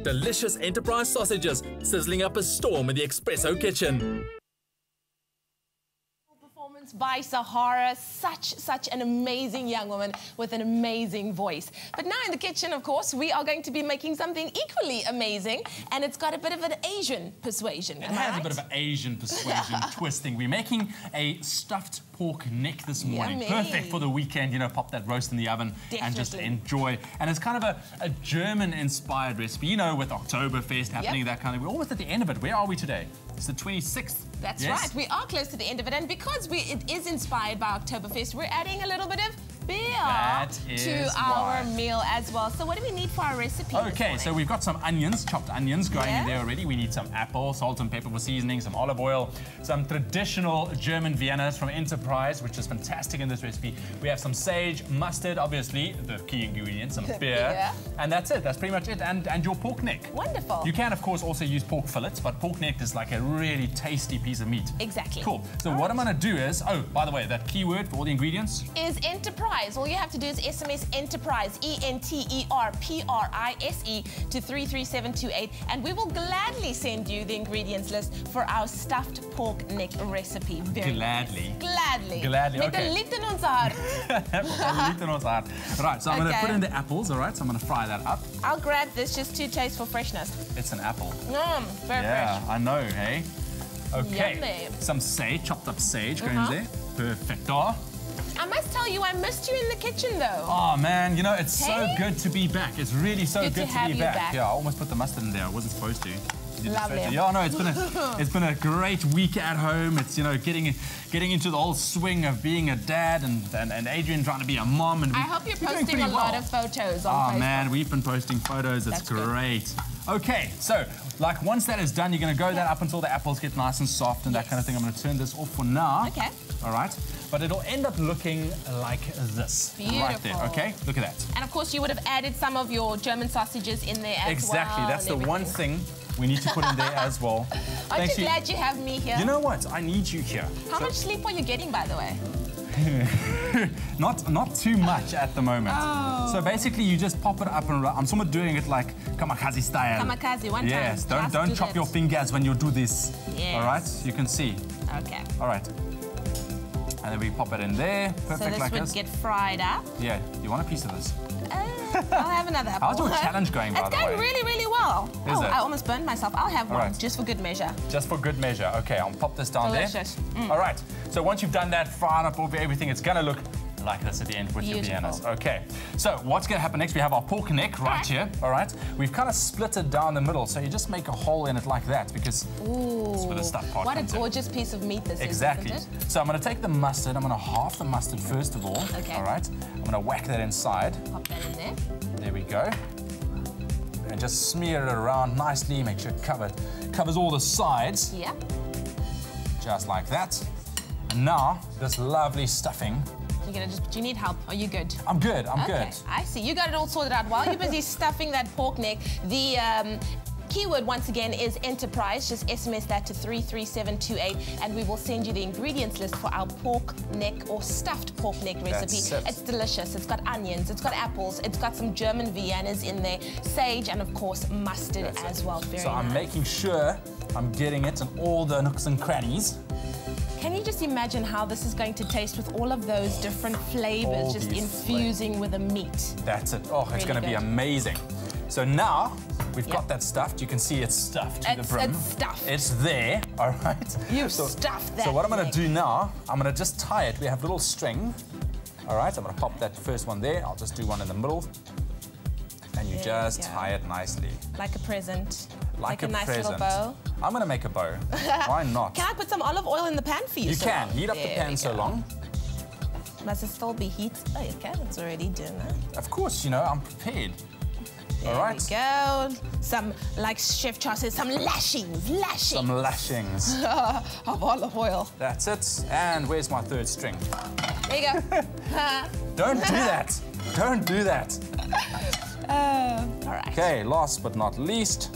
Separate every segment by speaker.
Speaker 1: Delicious Enterprise sausages sizzling up a storm in the espresso kitchen.
Speaker 2: By Sahara, such an amazing young woman with an amazing voice. But now in the kitchen, of course, we are going to be making something equally amazing, and it's got a bit of an Asian persuasion.
Speaker 3: It has a bit of an Asian persuasion twisting. We're making a stuffed pork neck this morning.
Speaker 2: Yummy.
Speaker 3: Perfect for the weekend, you know, pop that roast in the oven and just enjoy. And it's kind of a German-inspired recipe, you know, with Oktoberfest happening, that kind of. We're almost at the end of it. Where are we today? It's the 26th.
Speaker 2: That's right. We are close to the end of it. And because it is inspired by Oktoberfest, we're adding a little bit of beer to our meal as well. So what do we need for our recipe?
Speaker 3: Okay, so we've got some onions, chopped onions going in there already. We need some apple, salt and pepper for seasoning, some olive oil, some traditional German Viennas from Enterprise, which is fantastic in this recipe. We have some sage, mustard, obviously, the key ingredient, some beer. And that's it. That's pretty much it. And your pork neck.
Speaker 2: Wonderful.
Speaker 3: You can, of course, also use pork fillets, but pork neck is like a really tasty piece of meat.
Speaker 2: Exactly.
Speaker 3: Cool. So what I'm going to do is, oh, by the way, that keyword for all the ingredients
Speaker 2: is Enterprise. All you have to do is SMS Enterprise, E-N-T-E-R-P-R-I-S-E to 33728, and we will gladly send you the ingredients list for our stuffed pork neck recipe. Very
Speaker 3: gladly.
Speaker 2: Nice. Gladly.
Speaker 3: Gladly,
Speaker 2: okay. Met een lied in ons hart.
Speaker 3: Right, so I'm going to put in the apples, all right? So I'm going to fry that up.
Speaker 2: I'll grab this just to taste for freshness.
Speaker 3: It's an apple.
Speaker 2: Very fresh.
Speaker 3: I know, hey? Okay.
Speaker 2: Yummy.
Speaker 3: Some sage, chopped up sage going there. Perfecto.
Speaker 2: I must tell you, I missed you in the kitchen, though.
Speaker 3: Oh, man, you know, it's so good to be back. It's really so good to be back. Yeah, I almost put the mustard in there. I wasn't supposed to.
Speaker 2: Lovely.
Speaker 3: Yeah, no, it's been a great week at home. It's, you know, getting into the whole swing of being a dad and Adrian trying to be a mom. And
Speaker 2: I hope you're posting a lot of photos on Facebook.
Speaker 3: Oh, man, we've been posting photos. It's great. Okay, so, like, once that is done, you're going to go that up until the apples get nice and soft and that kind of thing. I'm going to turn this off for now.
Speaker 2: Okay.
Speaker 3: All right. But it'll end up looking like this.
Speaker 2: Beautiful.
Speaker 3: Right there, okay? Look at that.
Speaker 2: And, of course, you would have added some of your German sausages in there as well.
Speaker 3: Exactly. That's the one thing we need to put in there as well.
Speaker 2: Aren't you glad you have me here?
Speaker 3: You know what? I need you here.
Speaker 2: How much sleep are you getting, by the way?
Speaker 3: Not too much at the moment. So basically, you just pop it up and I'm somewhat doing it like kamikaze style.
Speaker 2: Kamikaze, one time.
Speaker 3: Yes, don't chop your fingers when you do this.
Speaker 2: Yes.
Speaker 3: All right, you can see.
Speaker 2: Okay.
Speaker 3: All right. And then we pop it in there. Perfect,
Speaker 2: so this would get fried up.
Speaker 3: Yeah. You want a piece of this?
Speaker 2: I'll have another apple.
Speaker 3: How's your challenge going, by the way?
Speaker 2: It's going really, really well.
Speaker 3: Is it?
Speaker 2: I almost burned myself. I'll have one, just for good measure.
Speaker 3: Just for good measure. Okay, I'll pop this down there. All right. So once you've done that, frying up over everything, it's going to look like this at the end with your Viennas. Okay. So what's going to happen next? We have our pork neck right here. All right. We've kind of split it down the middle, so you just make a hole in it like that because it's where the stuff part
Speaker 2: What a gorgeous piece of meat this is, isn't it?
Speaker 3: So I'm going to take the mustard. I'm going to half the mustard first of all.
Speaker 2: Okay.
Speaker 3: All right. I'm going to whack that inside.
Speaker 2: Pop that in there.
Speaker 3: There we go. And just smear it around nicely. Make sure it covers all the sides.
Speaker 2: Yeah.
Speaker 3: Just like that. Now, this lovely stuffing.
Speaker 2: You're gonna do you need help? Are you good?
Speaker 3: I'm good, I'm good.
Speaker 2: I see. You got it all sorted out. While you're busy stuffing that pork neck, the keyword once again is Enterprise. Just SMS that to 33728 and we will send you the ingredients list for our pork neck or stuffed pork neck recipe. It's delicious. It's got onions, it's got apples, it's got some German Viennas in there, sage, and of course mustard as well. Very
Speaker 3: nice. I'm making sure I'm getting it in all the nooks and crannies.
Speaker 2: Can you just imagine how this is going to taste with all of those different flavors just infusing with the meat?
Speaker 3: That's it. Oh, it's going to be amazing. So now we've got that stuffed. You can see it's stuffed to the brim.
Speaker 2: It's stuffed.
Speaker 3: It's there, all right?
Speaker 2: You've stuffed that.
Speaker 3: So what I'm going to do now, I'm going to just tie it. We have little string. All right, I'm going to pop that first one there. I'll just do one in the middle. And you just tie it nicely.
Speaker 2: Like a present.
Speaker 3: Like
Speaker 2: a nice little bow.
Speaker 3: I'm going to make a bow. Why not?
Speaker 2: Can I put some olive oil in the pan for you?
Speaker 3: You can. Heat up the pan so long.
Speaker 2: Must it still be heat? Oh, okay. It's already done that.
Speaker 3: Of course, you know, I'm prepared.
Speaker 2: There we go. Some, like Chef Charles says, some lashings.
Speaker 3: Some lashings.
Speaker 2: Of olive oil.
Speaker 3: That's it. And where's my third string?
Speaker 2: There you go.
Speaker 3: Don't do that. Don't do that.
Speaker 2: All right.
Speaker 3: Okay, last but not least,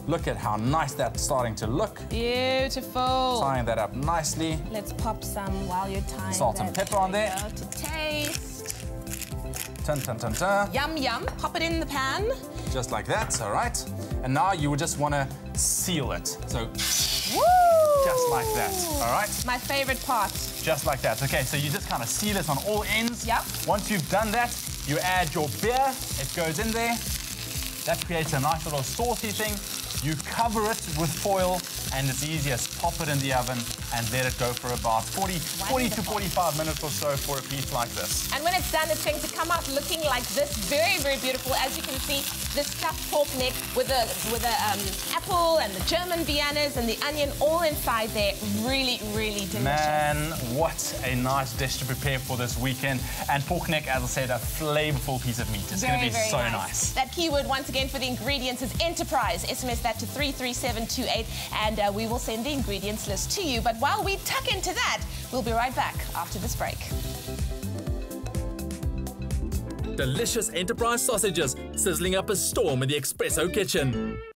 Speaker 3: look at how nice that's starting to look.
Speaker 2: Beautiful.
Speaker 3: Tying that up nicely.
Speaker 2: Let's pop some while you're tying
Speaker 3: salt and pepper on there.
Speaker 2: To taste.
Speaker 3: Yum, yum.
Speaker 2: Pop it in the pan.
Speaker 3: just like that, all right? And now you would just want to seal it. So, just like that, all right?
Speaker 2: My favorite part.
Speaker 3: Just like that. Okay, so you just kind of seal it on all ends.
Speaker 2: Yep.
Speaker 3: Once you've done that, you add your beer. It goes in there. That creates a nice little saucy thing. You cover it with foil, and it's easiest. Pop it in the oven and let it go for about 40 to 45 minutes or so for a piece like this.
Speaker 2: And when it's done, it's going to come out looking like this. Very, very beautiful. As you can see, this stuffed pork neck with the apple and the German Viennas and the onion all inside there. Really, really delicious.
Speaker 3: Man, what a nice dish to prepare for this weekend. And pork neck, as I said, a flavorful piece of meat. It's going to be so nice.
Speaker 2: That keyword, once again, for the ingredients is enterprise. SMS that to 33728, and we will send the ingredients list to you. But while we tuck into that, we'll be right back after this break.
Speaker 1: Delicious Enterprise sausages sizzling up a storm in the espresso kitchen.